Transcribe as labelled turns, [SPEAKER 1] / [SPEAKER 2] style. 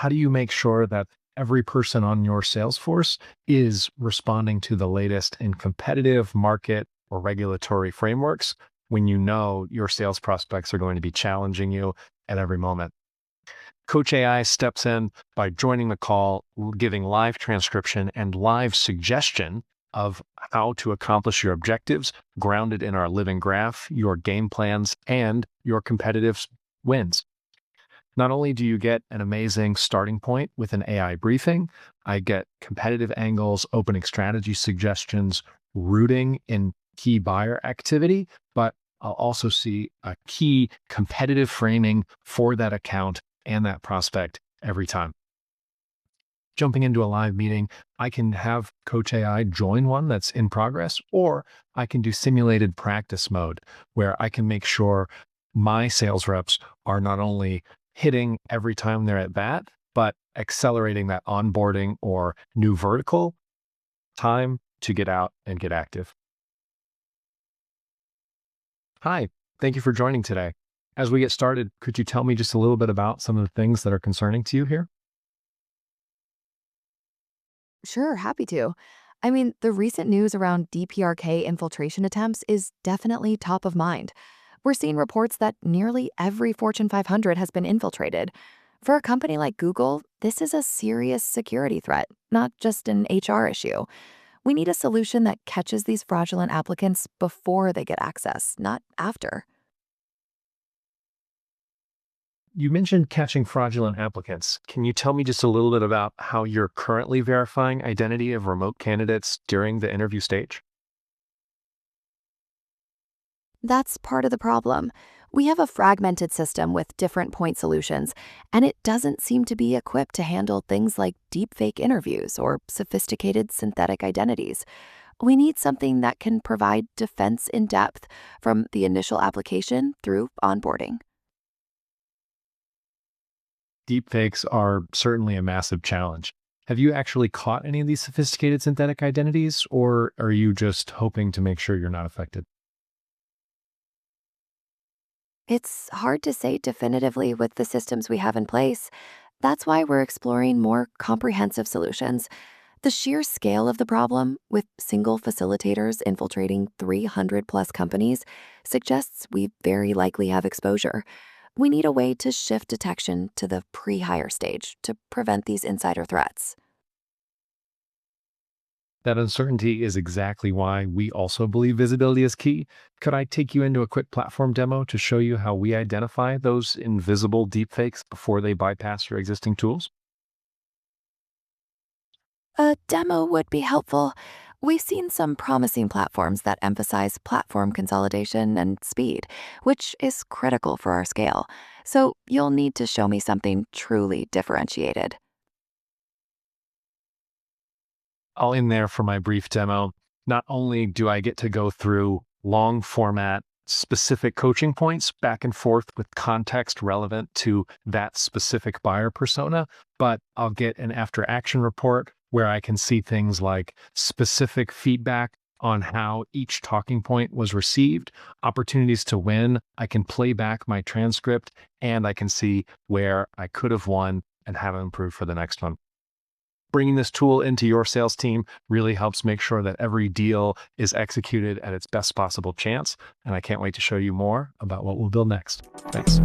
[SPEAKER 1] how do you make sure that every person on your sales force is responding to the latest in competitive market or regulatory frameworks when you know your sales prospects are going to be challenging you at every moment? Coach AI steps in by joining the call, giving live transcription and live suggestion of how to accomplish your objectives, grounded in our living graph, your game plans, and your competitive wins. Not only do you get an amazing starting point with an AI briefing, I get competitive angles, opening strategy suggestions, rooting in key buyer activity, but I'll also see a key competitive framing for that account and that prospect every time. Jumping into a live meeting, I can have Coach AI join one that's in progress, or I can do simulated practice mode where I can make sure my sales reps are not only hitting every time they're at bat, but accelerating that onboarding or new vertical time to get out and get active. Hi, thank you for joining today. As we get started, could you tell me just a little bit about some of the things that are concerning to you here?
[SPEAKER 2] Sure, happy to. I mean, the recent news around DPRK infiltration attempts is definitely top of mind. We're seeing reports that nearly every Fortune 500 has been infiltrated. For a company like Google, this is a serious security threat, not just an HR issue. We need a solution that catches these fraudulent applicants before they get access, not after.
[SPEAKER 1] You mentioned catching fraudulent applicants. Can you tell me just a little bit about how you're currently verifying identity of remote candidates during the interview stage?
[SPEAKER 2] That's part of the problem. We have a fragmented system with different point solutions, and it doesn't seem to be equipped to handle things like deepfake interviews or sophisticated synthetic identities. We need something that can provide defense in depth from the initial application through onboarding.
[SPEAKER 1] Deepfakes are certainly a massive challenge. Have you actually caught any of these sophisticated synthetic identities, or are you just hoping to make sure you're not affected?
[SPEAKER 2] It's hard to say definitively with the systems we have in place. That's why we're exploring more comprehensive solutions. The sheer scale of the problem, with single facilitators infiltrating 300 plus companies, suggests we very likely have exposure. We need a way to shift detection to the pre-hire stage to prevent these insider threats.
[SPEAKER 1] That uncertainty is exactly why we also believe visibility is key. Could I take you into a quick platform demo to show you how we identify those invisible deepfakes before they bypass your existing tools?
[SPEAKER 2] A demo would be helpful. We've seen some promising platforms that emphasize platform consolidation and speed, which is critical for our scale. So you'll need to show me something truly differentiated.
[SPEAKER 1] All in there for my brief demo. Not only do I get to go through long format, specific coaching points back and forth with context relevant to that specific buyer persona, but I'll get an after action report where I can see things like specific feedback on how each talking point was received, opportunities to win. I can play back my transcript and I can see where I could have won and have improved for the next one. Bringing this tool into your sales team really helps make sure that every deal is executed at its best possible chance. And I can't wait to show you more about what we'll build next. Thanks.